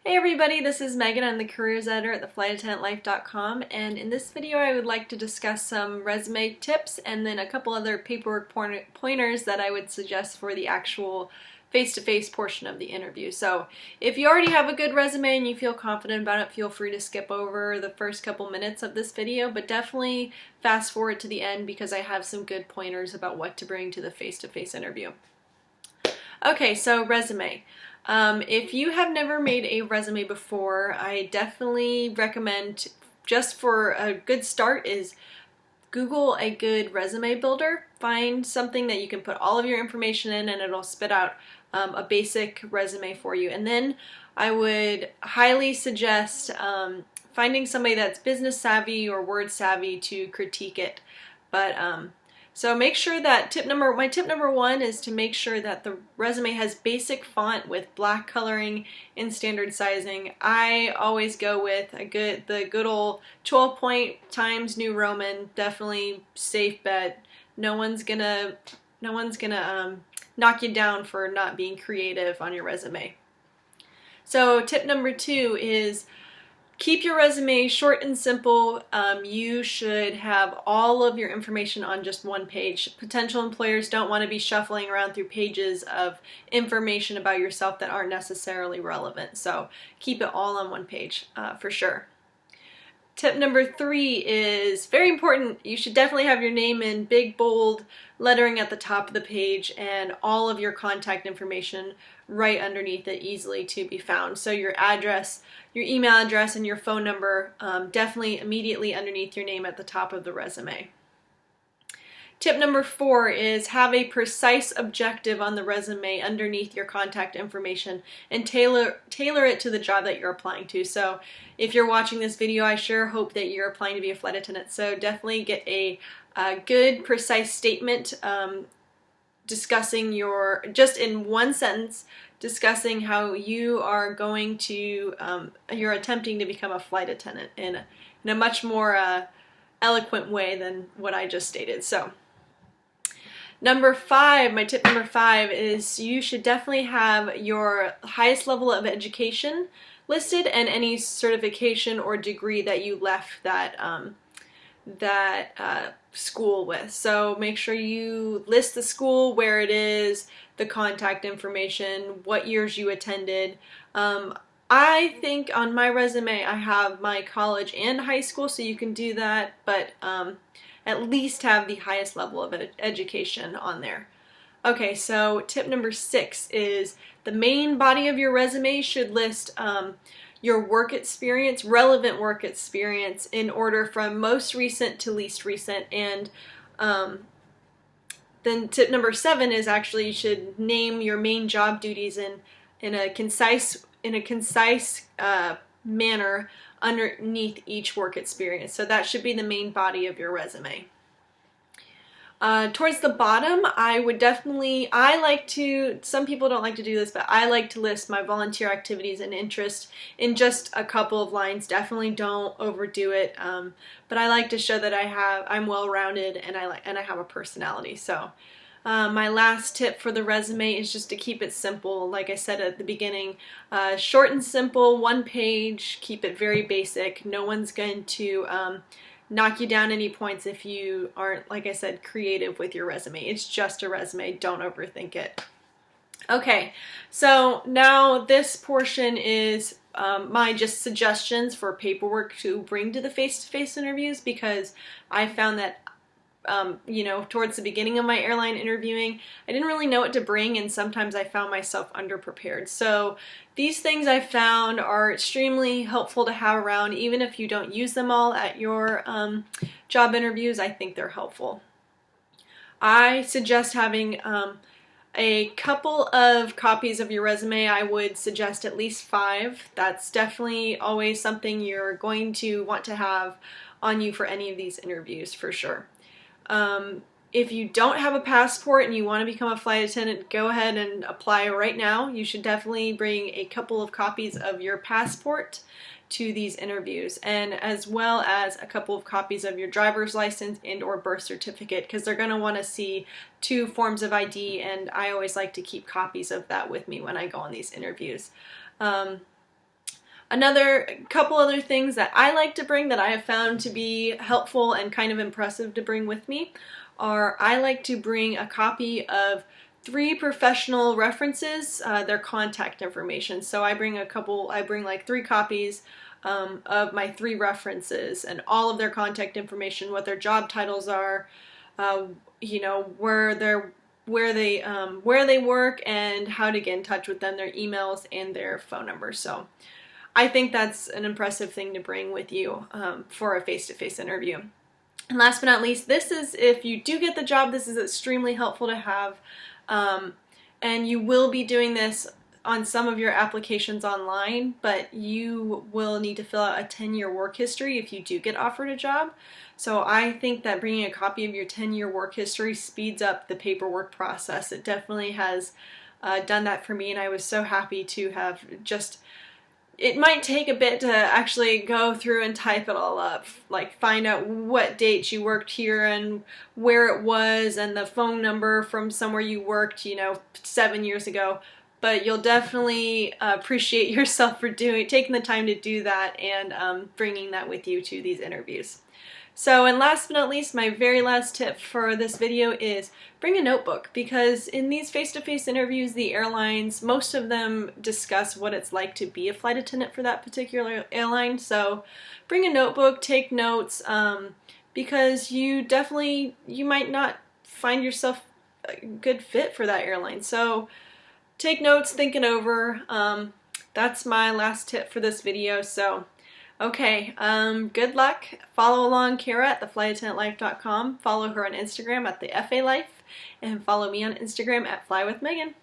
Hey everybody, this is Megan. I'm the careers editor at theflightattendantlife.com, and in this video I would like to discuss some resume tips and then a couple other paperwork pointers that I would suggest for the actual face-to-face portion of the interview. So if you already have a good resume and you feel confident about it, feel free to skip over the first couple minutes of this video, but definitely fast forward to the end because I have some good pointers about what to bring to the face-to-face interview. Okay, so resume. If you have never made a resume before, I definitely recommend, just for a good start, is Google a good resume builder. Find something that you can put all of your information in and it'll spit out a basic resume for you. And then I would highly suggest finding somebody that's business savvy or word savvy to critique it. So make sure that my tip number one is to make sure that the resume has basic font with black coloring and standard sizing. I always go with the good old 12-point Times New Roman. Definitely safe bet. No one's gonna knock you down for not being creative on your resume. So tip number two is keep your resume short and simple. You should have all of your information on just one page. Potential employers don't want to be shuffling around through pages of information about yourself that aren't necessarily relevant. So keep it all on one page for sure. Tip number three is very important. You should definitely have your name in big, bold lettering at the top of the page and all of your contact information right underneath it, easily to be found. So your address, your email address, and your phone number definitely immediately underneath your name at the top of the resume. Tip number four is have a precise objective on the resume underneath your contact information and tailor it to the job that you're applying to. So if you're watching this video, I sure hope that you're applying to be a flight attendant. So definitely get a good, precise statement discussing just in one sentence, discussing how you are going to, you're attempting to become a flight attendant in a much more eloquent way than what I just stated. So my tip number five is you should definitely have your highest level of education listed and any certification or degree that you left that school with. So make sure you list the school, where it is, the contact information, what years you attended. I think on my resume I have my college and high school, so you can do that, but at least have the highest level of education on there. Okay, so tip number six is the main body of your resume should list your work experience, relevant work experience, in order from most recent to least recent. And then tip number seven is actually you should name your main job duties in a concise manner underneath each work experience. So that should be the main body of your resume. Towards the bottom, some people don't like to do this, but I like to list my volunteer activities and interest in just a couple of lines. Definitely don't overdo it, but I like to show that I'm well-rounded and I have a personality. So my last tip for the resume is just to keep it simple. Like I said at the beginning, short and simple, one page, keep it very basic. No one's going to knock you down any points if you aren't, like I said, creative with your resume. It's just a resume. Don't overthink it. Okay, so now this portion is my just suggestions for paperwork to bring to the face-to-face interviews, because I found that towards the beginning of my airline interviewing, I didn't really know what to bring, and sometimes I found myself underprepared. So these things I found are extremely helpful to have around. Even if you don't use them all at your job interviews, I think they're helpful. I suggest having a couple of copies of your resume. I would suggest at least 5. That's definitely always something you're going to want to have on you for any of these interviews, for sure. If you don't have a passport and you want to become a flight attendant, go ahead and apply right now. You should definitely bring a couple of copies of your passport to these interviews, and as well as a couple of copies of your driver's license and or birth certificate, because they're going to want to see 2 forms of ID, and I always like to keep copies of that with me when I go on these interviews. Another couple other things that I like to bring that I have found to be helpful and kind of impressive to bring with me are I like to bring a copy of 3 professional references, their contact information. So I bring like 3 copies of my 3 references and all of their contact information, what their job titles are, you know, where they work, and how to get in touch with them, their emails and their phone numbers. So I think that's an impressive thing to bring with you for a face-to-face interview. And last but not least, this is, if you do get the job, this is extremely helpful to have. And you will be doing this on some of your applications online, but you will need to fill out a 10-year work history if you do get offered a job. So I think that bringing a copy of your 10-year work history speeds up the paperwork process. It definitely has done that for me, and I was so happy to have just... It might take a bit to actually go through and type it all up, like find out what dates you worked here and where it was and the phone number from somewhere you worked, you know, 7 years ago. But you'll definitely appreciate yourself for taking the time to do that and bringing that with you to these interviews. So, and last but not least, my very last tip for this video is bring a notebook, because in these face-to-face interviews, the airlines, most of them discuss what it's like to be a flight attendant for that particular airline. So bring a notebook, take notes, because you might not find yourself a good fit for that airline. So take notes, think it over. That's my last tip for this video. So okay, good luck. Follow along Kara at theflightattendantlife.com. Follow her on Instagram at the FA Life, and follow me on Instagram at Fly with Megan.